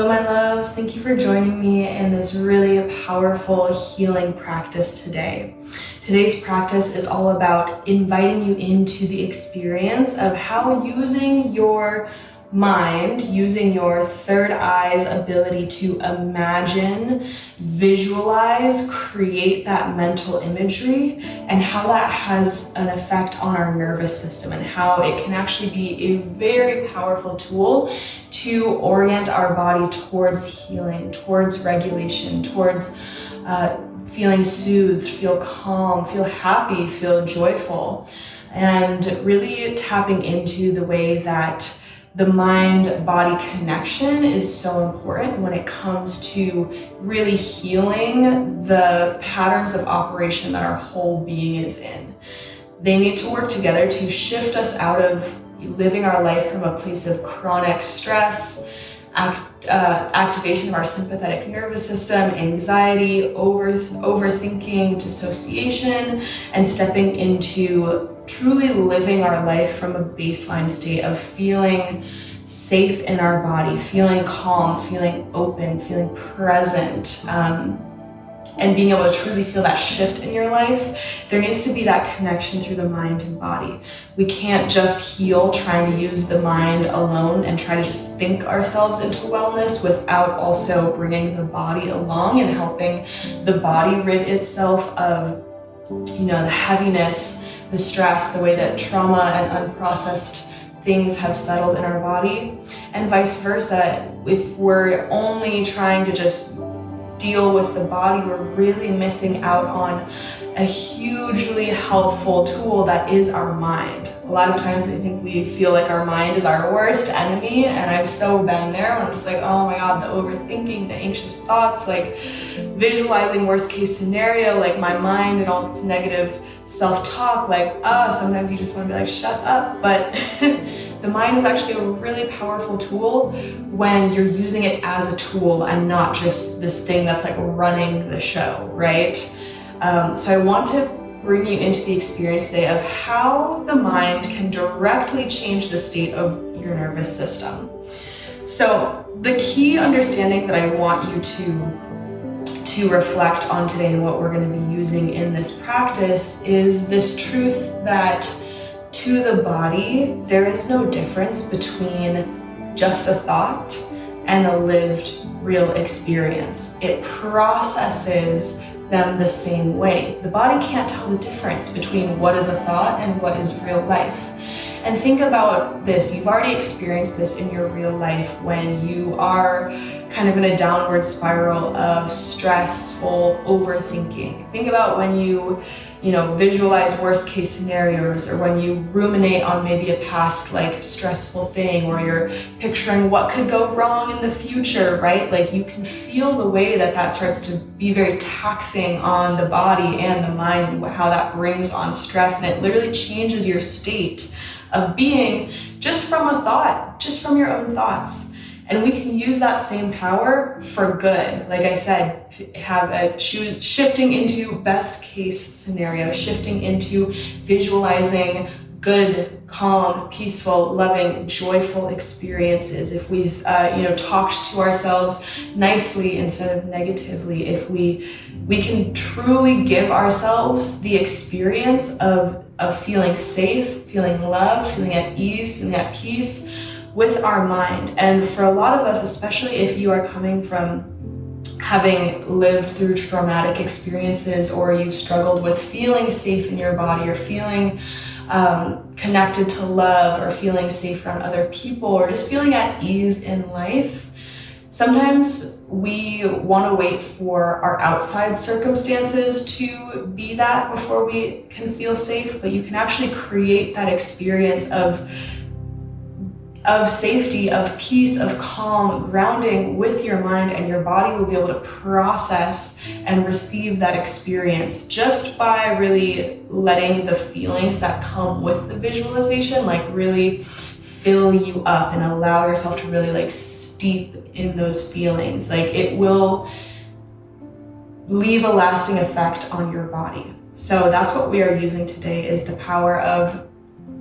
Hello, my loves. Thank you for joining me in this really powerful healing practice today. Today's practice is all about inviting you into the experience of how using your mind, using your third eye's ability to imagine, visualize, create that mental imagery, and how that has an effect on our nervous system and how it can actually be a very powerful tool to orient our body towards healing, towards regulation, towards feeling soothed, feel calm, feel happy, feel joyful, and really tapping into the way that the mind-body connection is so important when it comes to really healing the patterns of operation that our whole being is in. They need to work together to shift us out of living our life from a place of chronic stress, activation of our sympathetic nervous system, anxiety, overthinking, dissociation, and stepping into truly living our life from a baseline state of feeling safe in our body, feeling calm, feeling open, feeling present, and being able to truly feel that shift in your life. There needs to be that connection through the mind and body. We can't just heal trying to use the mind alone and try to just think ourselves into wellness without also bringing the body along and helping the body rid itself of, the heaviness, the stress, the way that trauma and unprocessed things have settled in our body, and vice versa. If we're only trying to just deal with the body, we're really missing out on a hugely helpful tool that is our mind. A lot of times I think we feel like our mind is our worst enemy, and I've so been there when I'm just like, oh my god, the overthinking, the anxious thoughts, like visualizing worst case scenario, like my mind and all its negative self-talk, like sometimes you just want to be like, shut up. But the mind is actually a really powerful tool when you're using it as a tool and not just this thing that's like running the show, right? So I want to bring you into the experience today of how the mind can directly change the state of your nervous system. So the key understanding that I want you to reflect on today and what we're going to be using in this practice is this truth that to the body, there is no difference between just a thought and a lived real experience. It processes them the same way. The body can't tell the difference between what is a thought and what is real life. And think about this, you've already experienced this in your real life when you are kind of in a downward spiral of stressful overthinking. Think about when you visualize worst case scenarios, or when you ruminate on maybe a past like stressful thing, or you're picturing what could go wrong in the future, right? Like you can feel the way that starts to be very taxing on the body and the mind, and how that brings on stress, and it literally changes your state of being just from a thought, just from your own thoughts. And we can use that same power for good. Like I said, shifting into best case scenario, shifting into visualizing good, calm, peaceful, loving, joyful experiences. If we've talked to ourselves nicely instead of negatively, if we can truly give ourselves the experience of feeling safe, feeling loved, feeling at ease, feeling at peace with our mind. And for a lot of us, especially if you are coming from having lived through traumatic experiences, or you've struggled with feeling safe in your body, or feeling connected to love, or feeling safe around other people, or just feeling at ease in life, sometimes we want to wait for our outside circumstances to be that before we can feel safe, but you can actually create that experience of safety, of peace, of calm, grounding with your mind, and your body will be able to process and receive that experience just by really letting the feelings that come with the visualization like really fill you up and allow yourself to really like steep in those feelings. Like it will leave a lasting effect on your body. So that's what we are using today, is the power of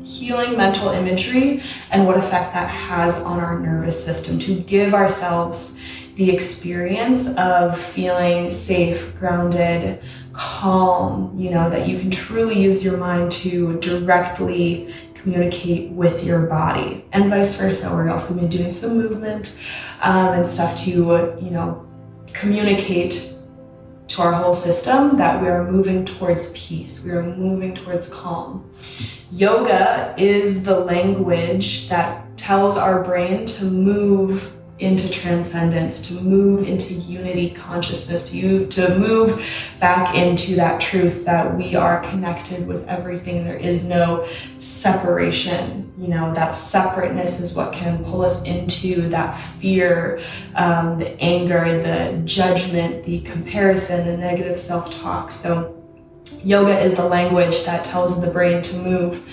healing mental imagery and what effect that has on our nervous system, to give ourselves the experience of feeling safe, grounded, calm, that you can truly use your mind to directly communicate with your body, and vice versa. We're also going to be doing some movement and stuff to, communicate to our whole system that we are moving towards peace. We are moving towards calm. Yoga is the language that tells our brain to move into transcendence, to move into unity consciousness, to move back into that truth that we are connected with everything. There is no separation. That separateness is what can pull us into that fear, the anger, the judgment, the comparison, the negative self-talk. So yoga is the language that tells the brain to move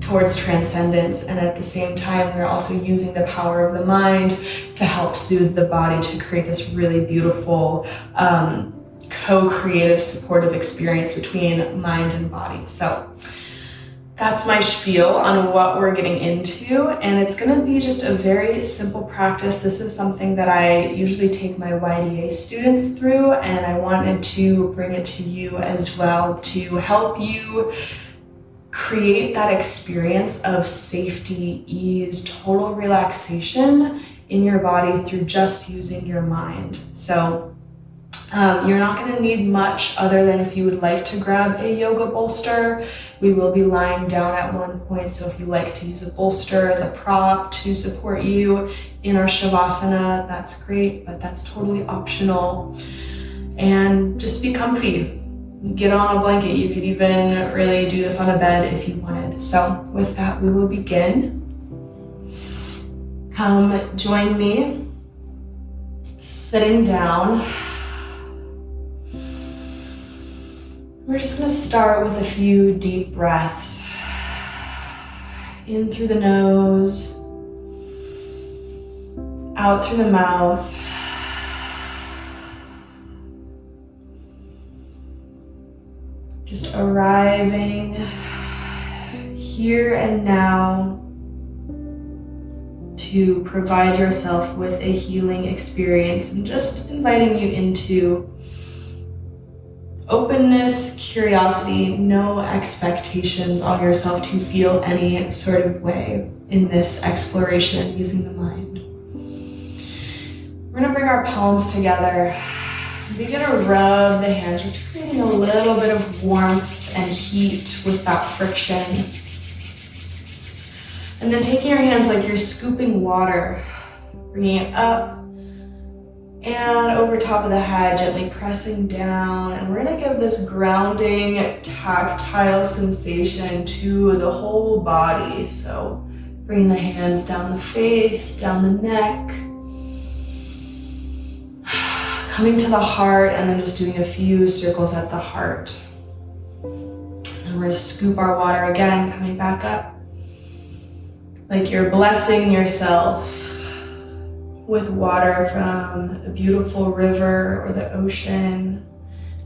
towards transcendence, and at the same time we're also using the power of the mind to help soothe the body, to create this really beautiful co-creative supportive experience between mind and body. So that's my spiel on what we're getting into, and it's going to be just a very simple practice. This is something that I usually take my YDA students through, and I wanted to bring it to you as well to help you create that experience of safety, ease, total relaxation in your body through just using your mind. So you're not going to need much other than if you would like to grab a yoga bolster. We will be lying down at one point, so if you like to use a bolster as a prop to support you in our Shavasana, that's great, but that's totally optional. And just be comfy. Get on a blanket. You could even really do this on a bed if you wanted. So with that, we will begin. Come join me sitting down. We're just going to start with a few deep breaths. In through the nose, out through the mouth. Just arriving here and now to provide yourself with a healing experience, and just inviting you into openness, curiosity, no expectations on yourself to feel any sort of way in this exploration using the mind. We're going to bring our palms together. We're going to rub the hands, just creating a little bit of warmth and heat with that friction. And then taking your hands like you're scooping water, bringing it up and over top of the head, gently pressing down. And we're going to give this grounding, tactile sensation to the whole body. So bringing the hands down the face, down the neck, coming to the heart, and then just doing a few circles at the heart. And we're going to scoop our water again, coming back up. Like you're blessing yourself with water from a beautiful river or the ocean.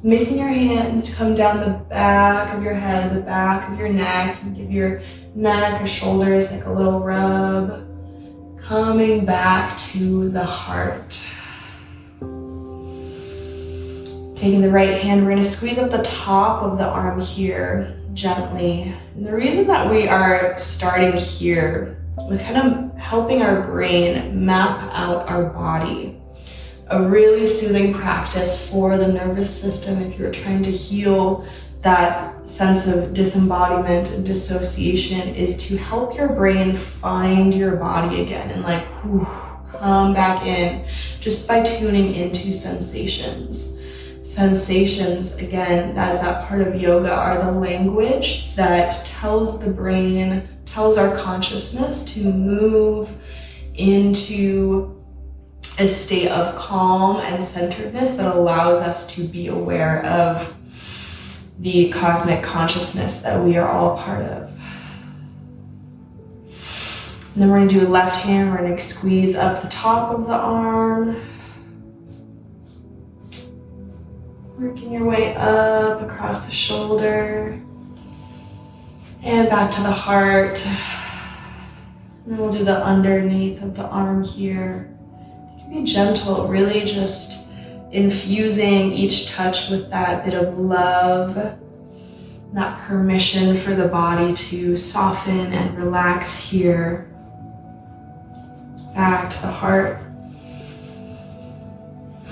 Making your hands come down the back of your head, the back of your neck, and give your neck or shoulders like a little rub. Coming back to the heart. Taking the right hand, we're going to squeeze up the top of the arm here gently. And the reason that we are starting here with kind of helping our brain map out our body, a really soothing practice for the nervous system if you're trying to heal that sense of disembodiment and dissociation, is to help your brain find your body again and come back in just by tuning into sensations. Sensations, again, as that part of yoga, are the language that tells the brain, tells our consciousness to move into a state of calm and centeredness that allows us to be aware of the cosmic consciousness that we are all a part of. And then we're going to do left hand, we're going to squeeze up the top of the arm. Working your way up across the shoulder and back to the heart. And then we'll do the underneath of the arm here. You can Be gentle, really just infusing each touch with that bit of love, that permission for the body to soften and relax here. Back to the heart.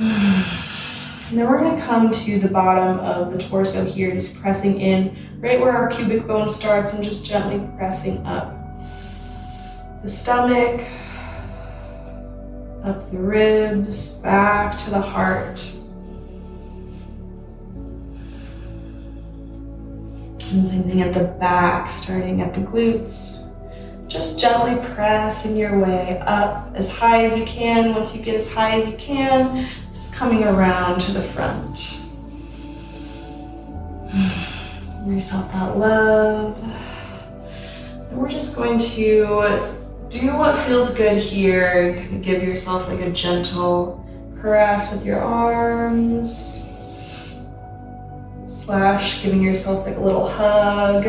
And then we're going to come to the bottom of the torso here, just pressing in right where our pubic bone starts and just gently pressing up the stomach, up the ribs, back to the heart. And same thing at the back, starting at the glutes. Just gently pressing your way up as high as you can. Once you get as high as you can, just coming around to the front. Give yourself that love. And we're just going to do what feels good here. You can give yourself like a gentle caress with your arms. / giving yourself like a little hug.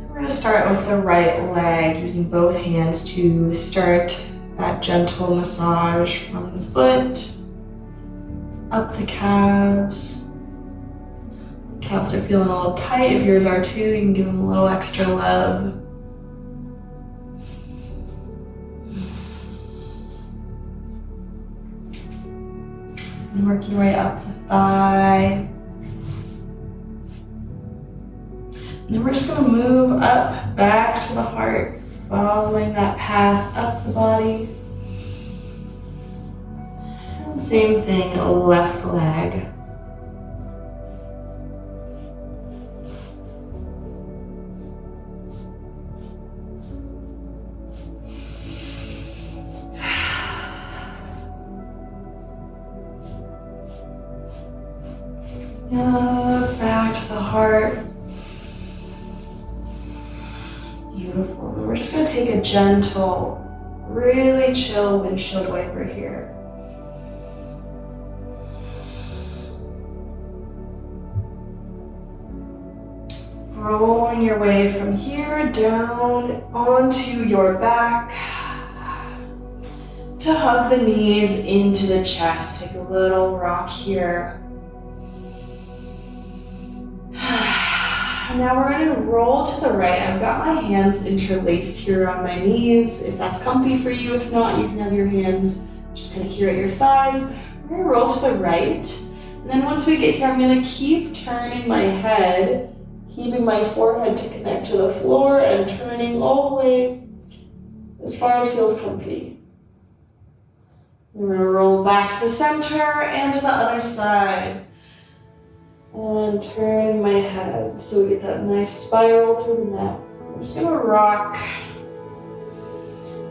We're going to start with the right leg, using both hands to start that gentle massage from the foot up the calves. Calves are feeling a little tight. If yours are too, you can give them a little extra love. And work your way up the thigh. And then we're just going to move up, back to the heart, following that path up the body. And same thing, left leg. Back to the heart. Beautiful. And we're just going to take a gentle, really chill windshield wiper here. Rolling your way from here down onto your back to hug the knees into the chest. Take a little rock here. Now we're going to roll to the right. I've got my hands interlaced here on my knees, if that's comfy for you. If not, you can have your hands just kind of here at your sides. We're going to roll to the right. And then once we get here, I'm going to keep turning my head, keeping my forehead to connect to the floor and turning all the way as far as feels comfy. We're going to roll back to the center and to the other side. And turn my head so we get that nice spiral through the neck. I'm just going to rock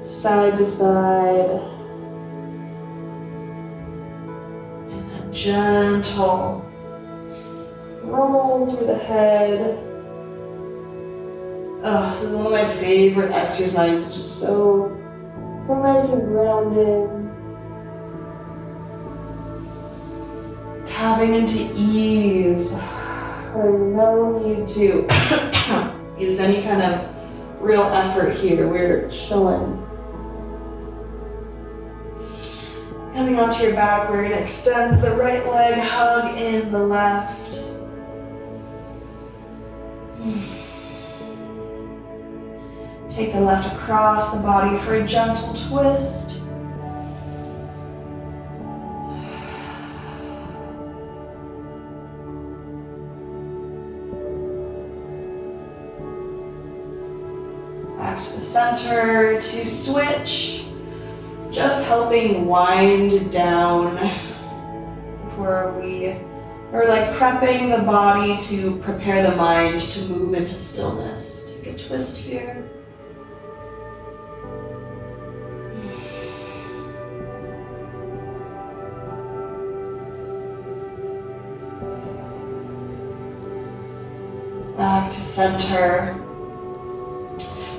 side to side. And then gentle roll through the head. Oh, this is one of my favorite exercises. It's just so nice and grounded. Tapping into ease. There's no need to use any kind of real effort here. We're chilling. Coming onto your back, we're going to extend the right leg, hug in the left. Take the left across the body for a gentle twist. Back to the center to switch. Just helping wind down before we are like prepping the body to prepare the mind to move into stillness. Take a twist here. Back to center.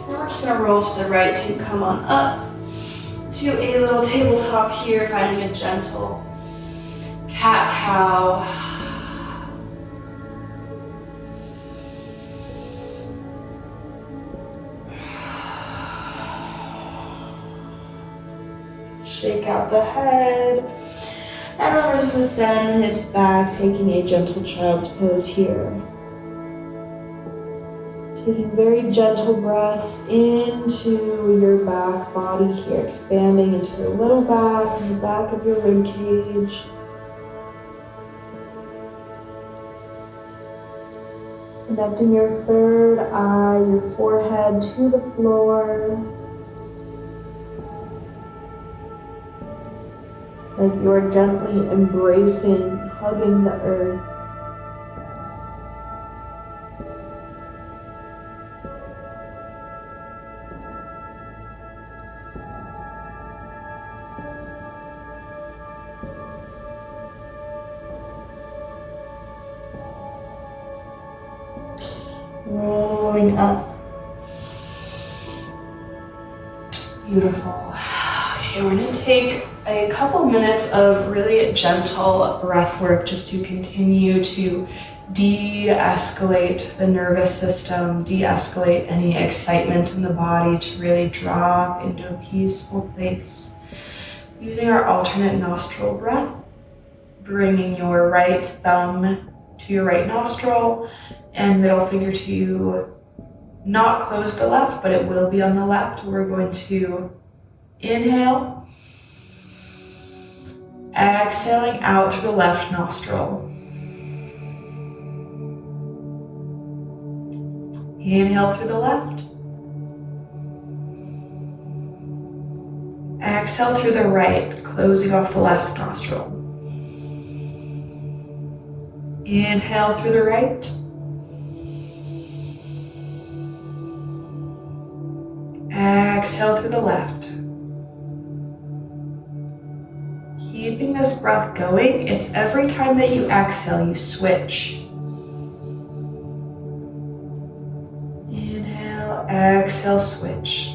Now we're just going to roll to the right to come on up to a little tabletop here, finding a gentle cat-cow. shake out the head. And then we're just gonna send the hips back, taking a gentle child's pose here. Taking very gentle breaths into your back body here, expanding into your little back and the back of your rib cage. Connecting your third eye, your forehead to the floor. Like you are gently embracing, hugging the earth. Rolling up. Beautiful. Okay, we're gonna take a couple minutes of really gentle breath work just to continue to de-escalate the nervous system, de-escalate any excitement in the body to really drop into a peaceful place. Using our alternate nostril breath, bringing your right thumb to your right nostril and middle finger to not close the left, but it will be on the left. We're going to inhale, exhaling out through the left nostril. Inhale through the left. Exhale through the right, closing off the left nostril. Inhale through the right. Exhale through the left. Keeping this breath going, it's every time that you exhale, you switch. Inhale, exhale, switch.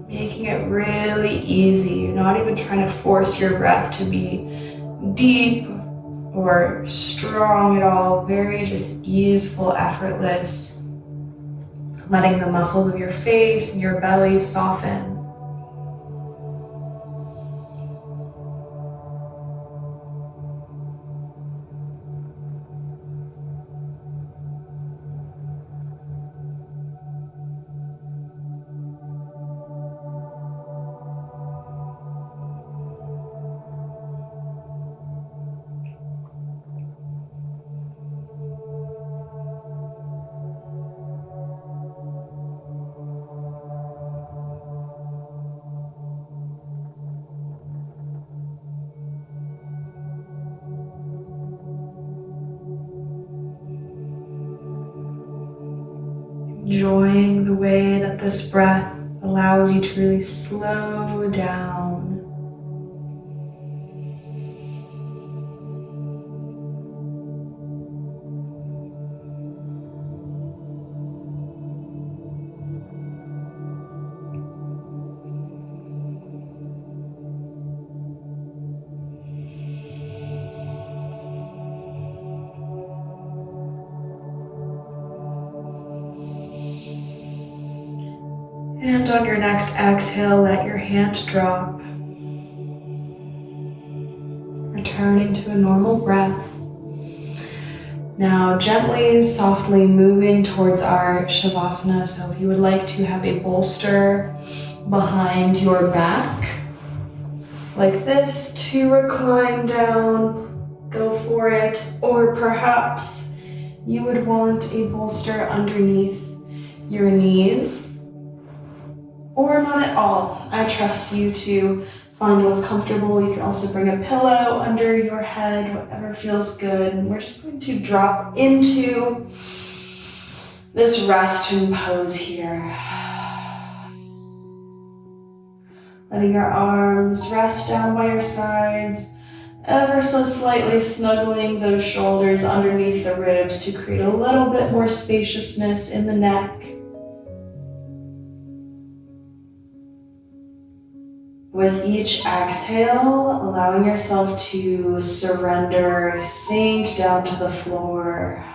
Making it really easy. You're not even trying to force your breath to be deep or strong at all. Very just easeful, effortless. Letting the muscles of your face and your belly soften. Enjoying the way that this breath allows you to really slow down. And on your next exhale, let your hand drop. Returning to a normal breath. Now gently, softly moving towards our Shavasana. So if you would like to have a bolster behind your back, like this, to recline down, go for it. Or perhaps you would want a bolster underneath your knees. Or not at all. I trust you to find what's comfortable. You can also bring a pillow under your head, whatever feels good. And we're just going to drop into this resting pose here. Letting your arms rest down by your sides ever so slightly snuggling those shoulders underneath the ribs to create a little bit more spaciousness in the neck. With each exhale, allowing yourself to surrender, sink down to the floor,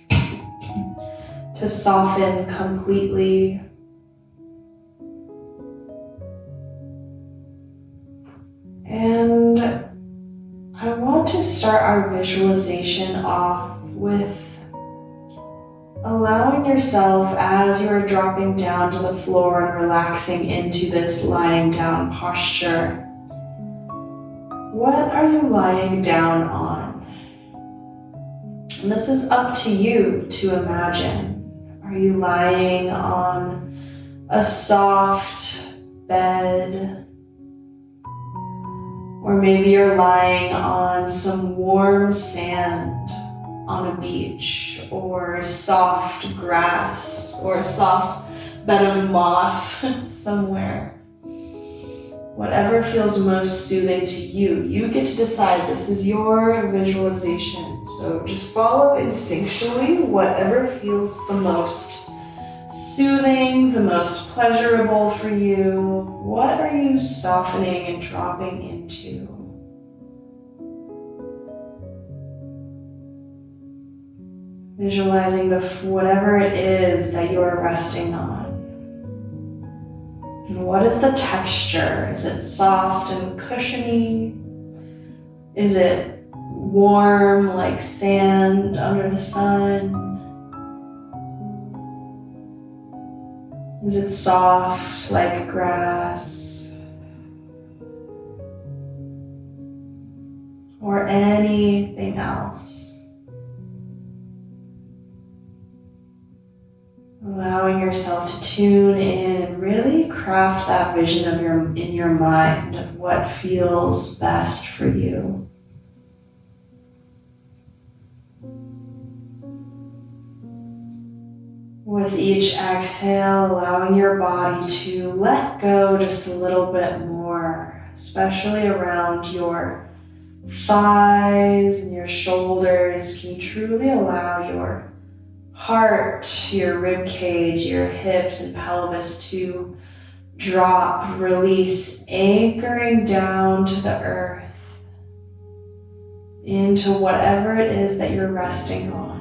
to soften completely. And I want to start our visualization off with allowing yourself, as you are dropping down to the floor and relaxing into this lying down posture, what are you lying down on? And this is up to you to imagine. Are you lying on a soft bed? Or maybe you're lying on some warm sand on a beach, or soft grass, or a soft bed of moss somewhere. Whatever feels most soothing to you, you get to decide. This is your visualization. So just follow instinctually whatever feels the most soothing, the most pleasurable for you. What are you softening and dropping into? Visualizing whatever it is that you are resting on. And what is the texture? Is it soft and cushiony? Is it warm like sand under the sun? Is it soft like grass? Or anything else? Allowing yourself to tune in and really craft that vision in your mind of what feels best for you. With each exhale, allowing your body to let go just a little bit more, especially around your thighs and your shoulders. Can you truly allow your heart, your rib cage, your hips and pelvis to drop, release, anchoring down to the earth, into whatever it is that you're resting on.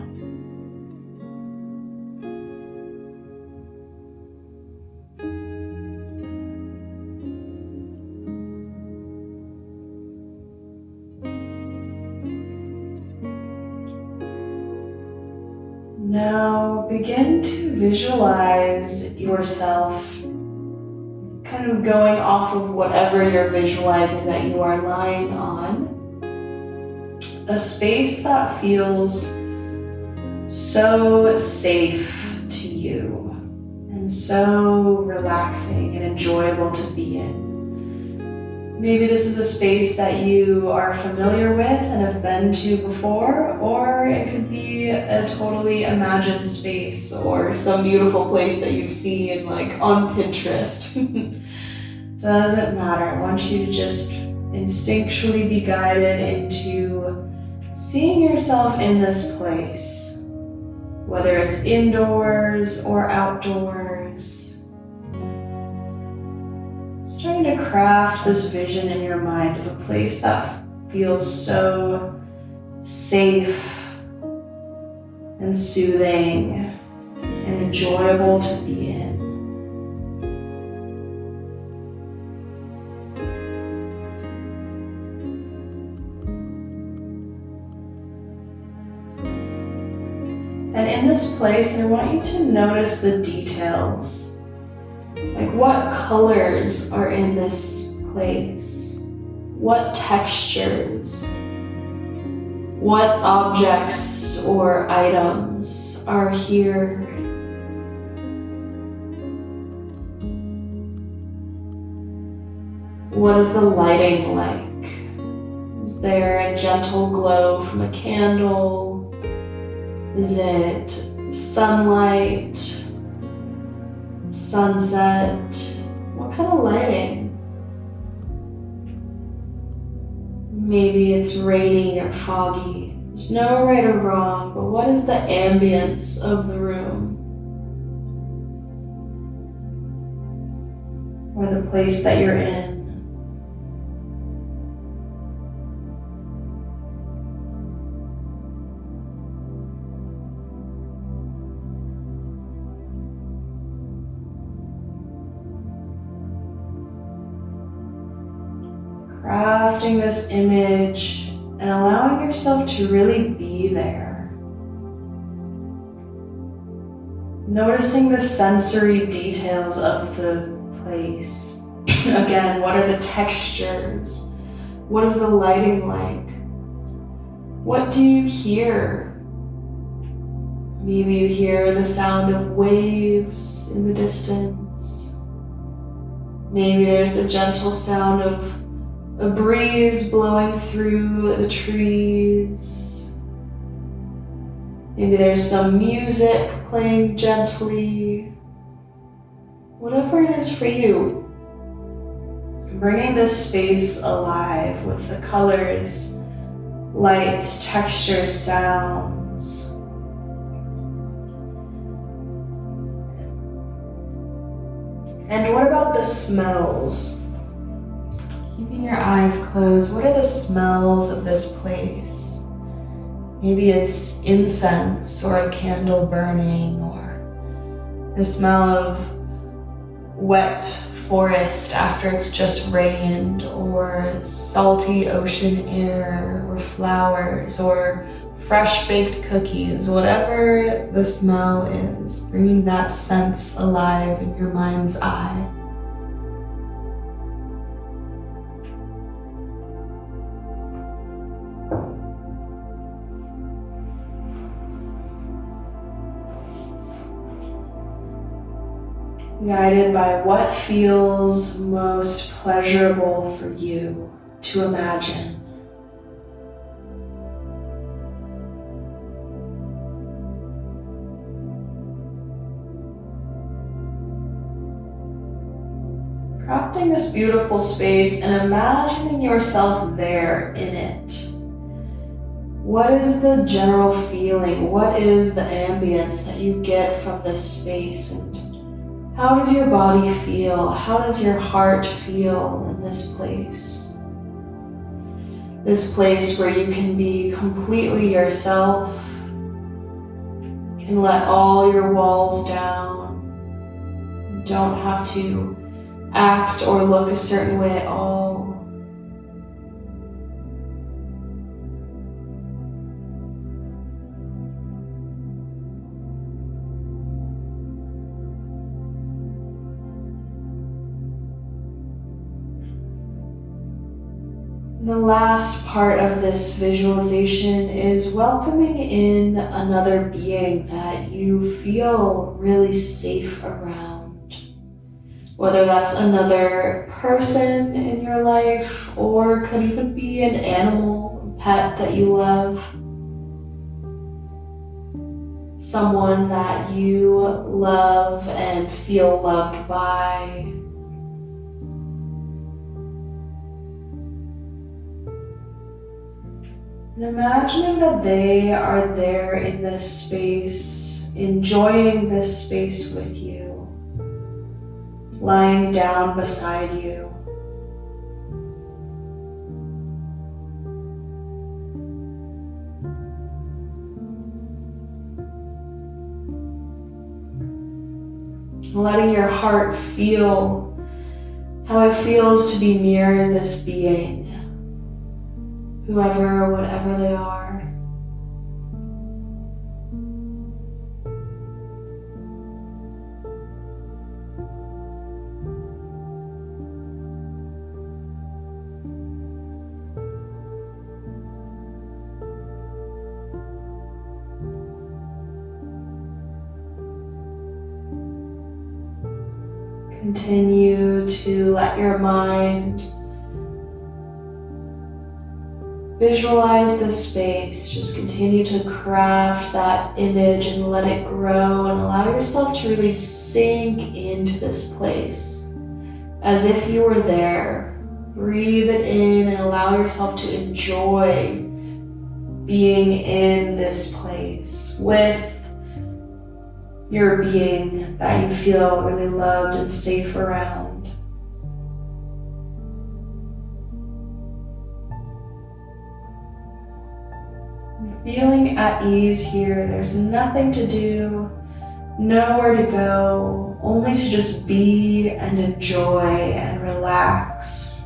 Now begin to visualize yourself kind of going off of whatever you're visualizing that you are lying on. A space that feels so safe to you and so relaxing and enjoyable to be in. Maybe this is a space that you are familiar with and have been to before, or it could be a totally imagined space or some beautiful place that you've seen like on Pinterest. Doesn't matter. I want you to just instinctually be guided into seeing yourself in this place, whether it's indoors or outdoors. Trying to craft this vision in your mind of a place that feels so safe and soothing and enjoyable to be in. And in this place, I want you to notice the details. Like, what colors are in this place? What textures? What objects or items are here? What is the lighting like? Is there a gentle glow from a candle? Is it sunlight? Sunset? What kind of lighting? Maybe it's rainy or foggy. There's no right or wrong, but what is the ambience of the room? Or the place that you're in? Crafting this image and allowing yourself to really be there. Noticing the sensory details of the place. Again, what are the textures? What is the lighting like? What do you hear? Maybe you hear the sound of waves in the distance. Maybe there's the gentle sound of a breeze blowing through the trees. Maybe there's some music playing gently. Whatever it is for you. Bringing this space alive with the colors, lights, textures, sounds. And what about the smells? Keeping your eyes closed, what are the smells of this place? Maybe it's incense or a candle burning, or the smell of wet forest after it's just rained, or salty ocean air, or flowers, or fresh baked cookies. Whatever the smell is, bringing that sense alive in your mind's eye. Guided by what feels most pleasurable for you to imagine. Crafting this beautiful space and imagining yourself there in it. What is the general feeling? What is the ambience that you get from this space? And how does your body feel? How does your heart feel in this place? This place where you can be completely yourself, can let all your walls down. You don't have to act or look a certain way at all. The last part of this visualization is welcoming in another being that you feel really safe around. Whether that's another person in your life, or could even be an animal, a pet that you love. Someone that you love and feel loved by. And imagining that they are there in this space, enjoying this space with you, lying down beside you. Letting your heart feel how it feels to be near this being. Whoever or whatever they are. Continue to let your mind visualize this space. Just continue to craft that image and let it grow, and allow yourself to really sink into this place as if you were there Breathe it in and allow yourself to enjoy being in this place with your being that you feel really loved and safe around. Feeling at ease here, there's nothing to do, nowhere to go, only to just be and enjoy and relax.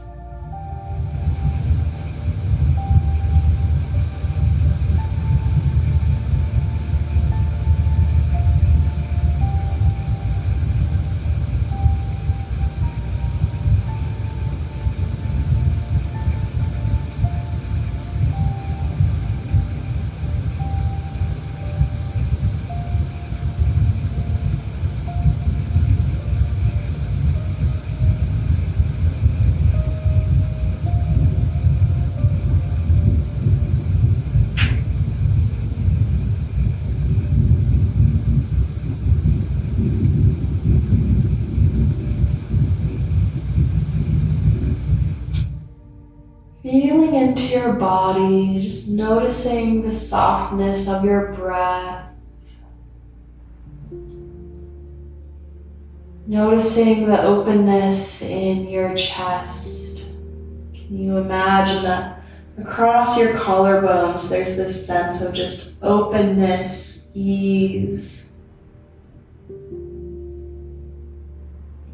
Feeling into your body, just noticing the softness of your breath. Noticing the openness in your chest. Can you imagine that across your collarbones there's this sense of just openness, ease.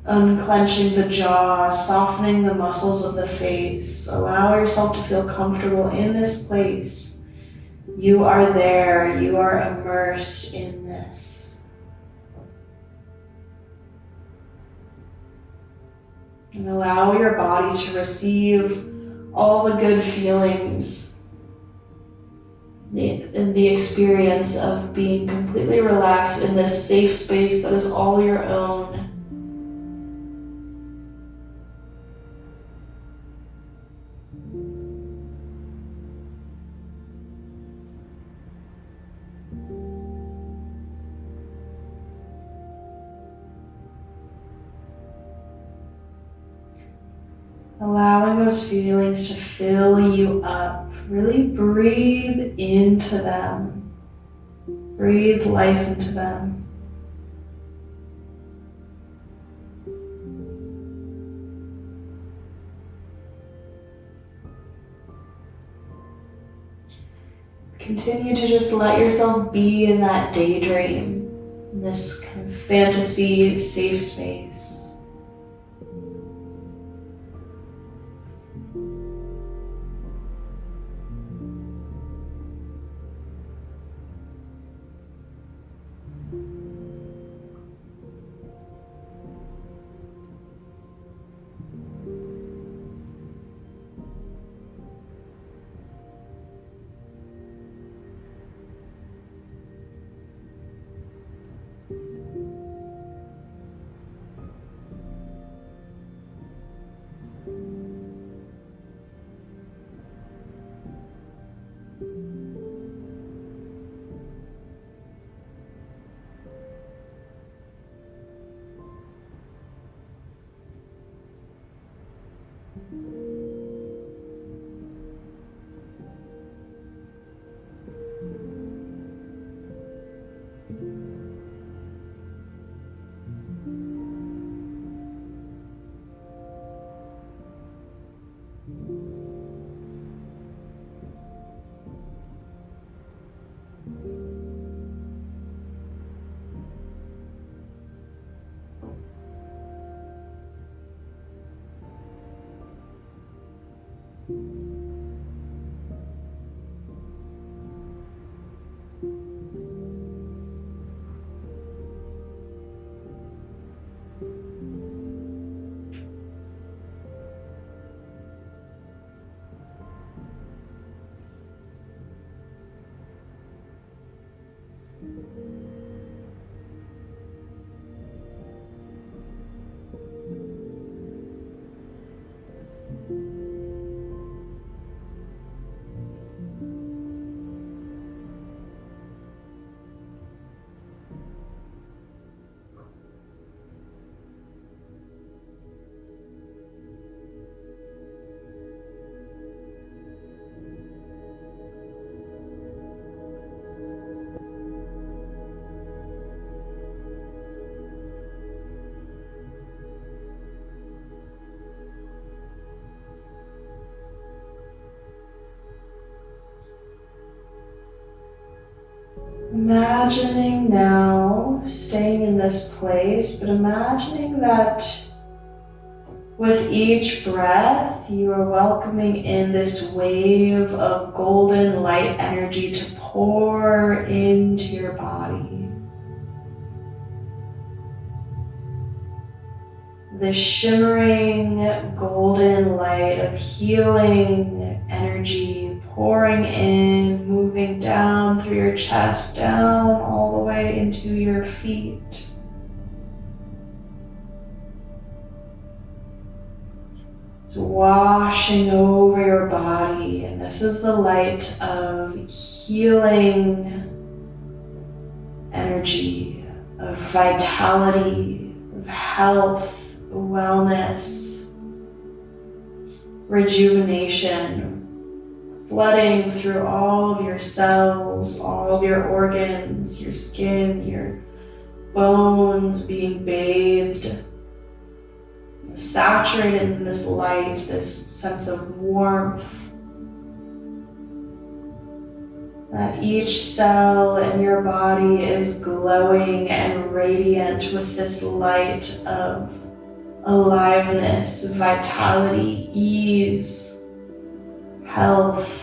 Unclenching the jaw, softening the muscles of the face. Allow yourself to feel comfortable in this place. You are there. You are immersed in this. And allow your body to receive all the good feelings in the experience of being completely relaxed in this safe space that is all your own. Allowing those feelings to fill you up. Really breathe into them. Breathe life into them. Continue to just let yourself be in that daydream, in this kind of fantasy safe space. Imagining now, staying in this place, but imagining that with each breath, you are welcoming in this wave of golden light energy to pour into your body. This shimmering golden light of healing energy pouring in, moving down through your chest, down all the way into your feet. Washing over your body, and this is the light of healing energy, of vitality, of health, wellness, rejuvenation, flooding through all of your cells, all of your organs, your skin, your bones being bathed, saturated in this light, this sense of warmth. That each cell in your body is glowing and radiant with this light of aliveness, vitality, ease, health.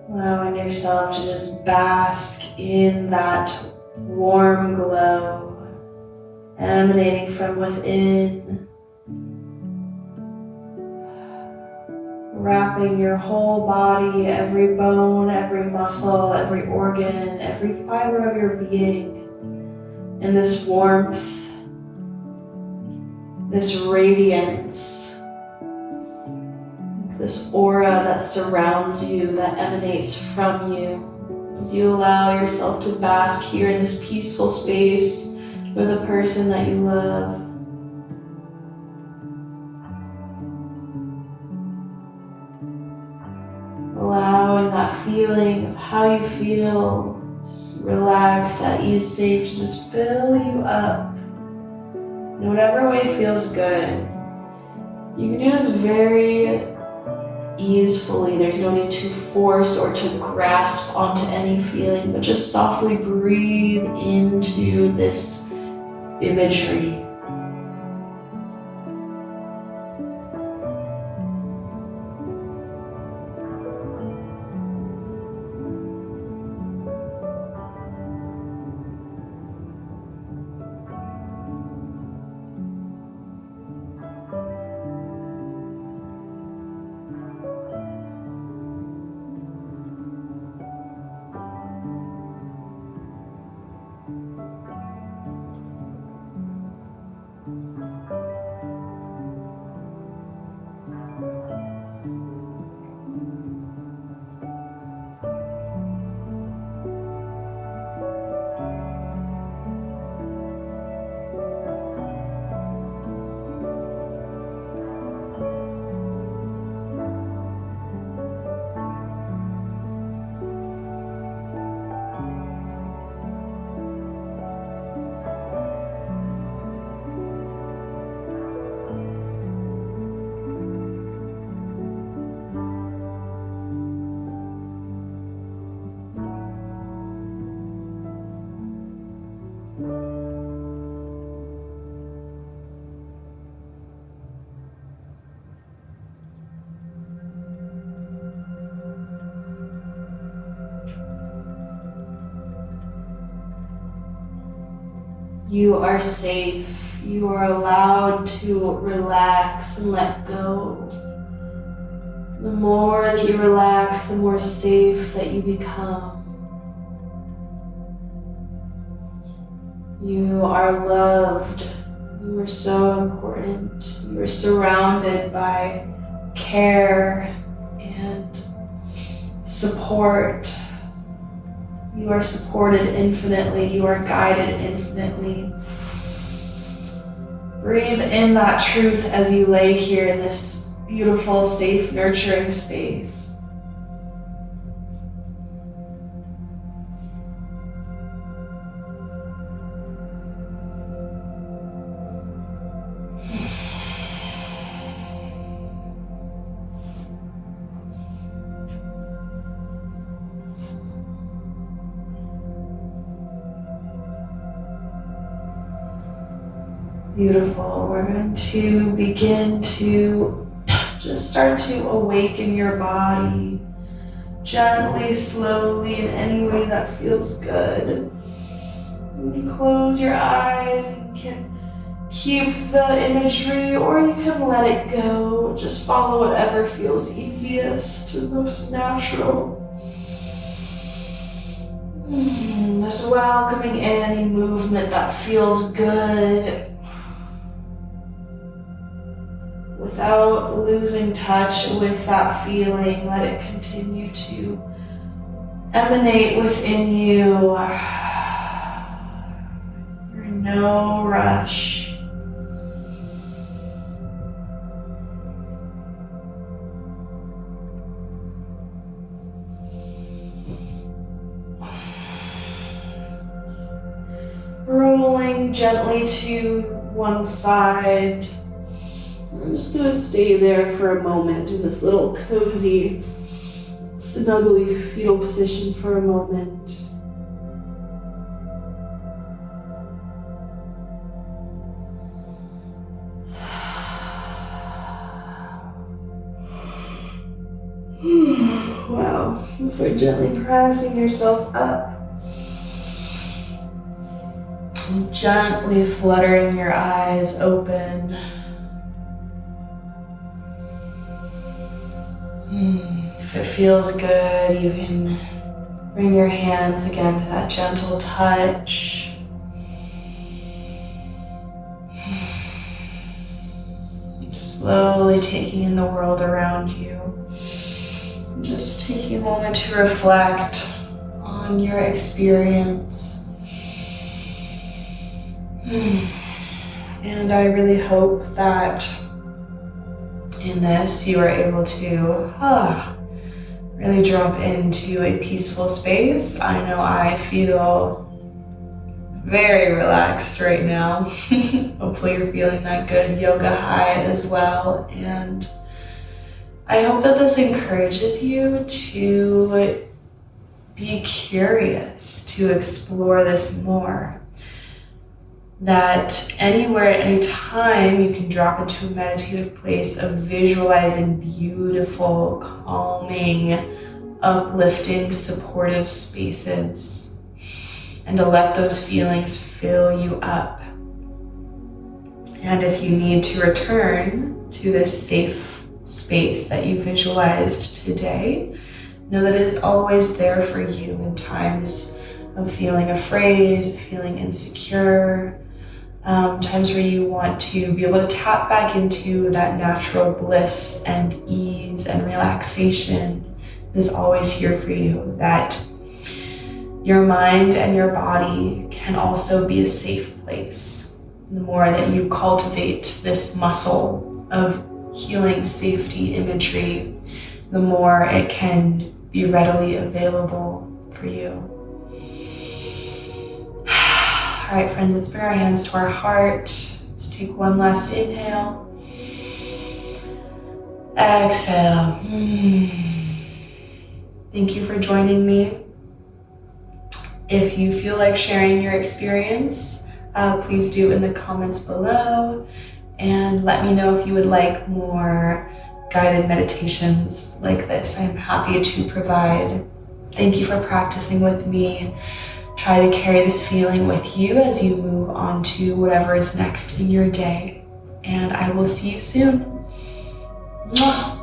Allowing yourself to just bask in that warm glow emanating from within, wrapping your whole body, every bone, every muscle, every organ, every fiber of your being in this warmth, this radiance, this aura that surrounds you, that emanates from you, as you allow yourself to bask here in this peaceful space with a person that you love. Allowing that feeling of how you feel, relaxed, at ease, safe, to just fill you up in whatever way feels good. You can do this very easefully. There's no need to force or to grasp onto any feeling, but just softly breathe into this imagery. You are safe. You are allowed to relax and let go. The more that you relax, the more safe that you become. You are loved. You are so important. You are surrounded by care and support. You are supported infinitely. You are guided infinitely. Breathe in that truth as you lay here in this beautiful, safe, nurturing space. Beautiful. We're going to begin to just start to awaken your body gently, slowly, in any way that feels good. You can close your eyes. You can keep the imagery or you can let it go. Just follow whatever feels easiest and most natural. Just welcoming any movement that feels good, without losing touch with that feeling. Let it continue to emanate within you. You're in no rush. Rolling gently to one side. I'm just going to stay there for a moment in this little cozy, snuggly fetal position for a moment. Wow. Before gently pressing yourself up. And gently fluttering your eyes open. If it feels good, you can bring your hands again to that gentle touch. Slowly taking in the world around you. Just taking a moment to reflect on your experience. And I really hope that in this, you are able to really drop into a peaceful space. I know I feel very relaxed right now. Hopefully you're feeling that good yoga high as well. And I hope that this encourages you to be curious, to explore this more. That anywhere, at any time, you can drop into a meditative place of visualizing beautiful, calming, uplifting, supportive spaces, and to let those feelings fill you up. And if you need to return to this safe space that you visualized today, know that it is always there for you in times of feeling afraid, feeling insecure, times where you want to be able to tap back into that natural bliss and ease and relaxation is always here for you. That your mind and your body can also be a safe place. The more that you cultivate this muscle of healing safety imagery, the more it can be readily available for you. All right, friends, let's bring our hands to our heart. Just take one last inhale. Exhale. Thank you for joining me. If you feel like sharing your experience, please do in the comments below, and let me know if you would like more guided meditations like this. I'm happy to provide. Thank you for practicing with me. Try to carry this feeling with you as you move on to whatever is next in your day. And I will see you soon. Mwah.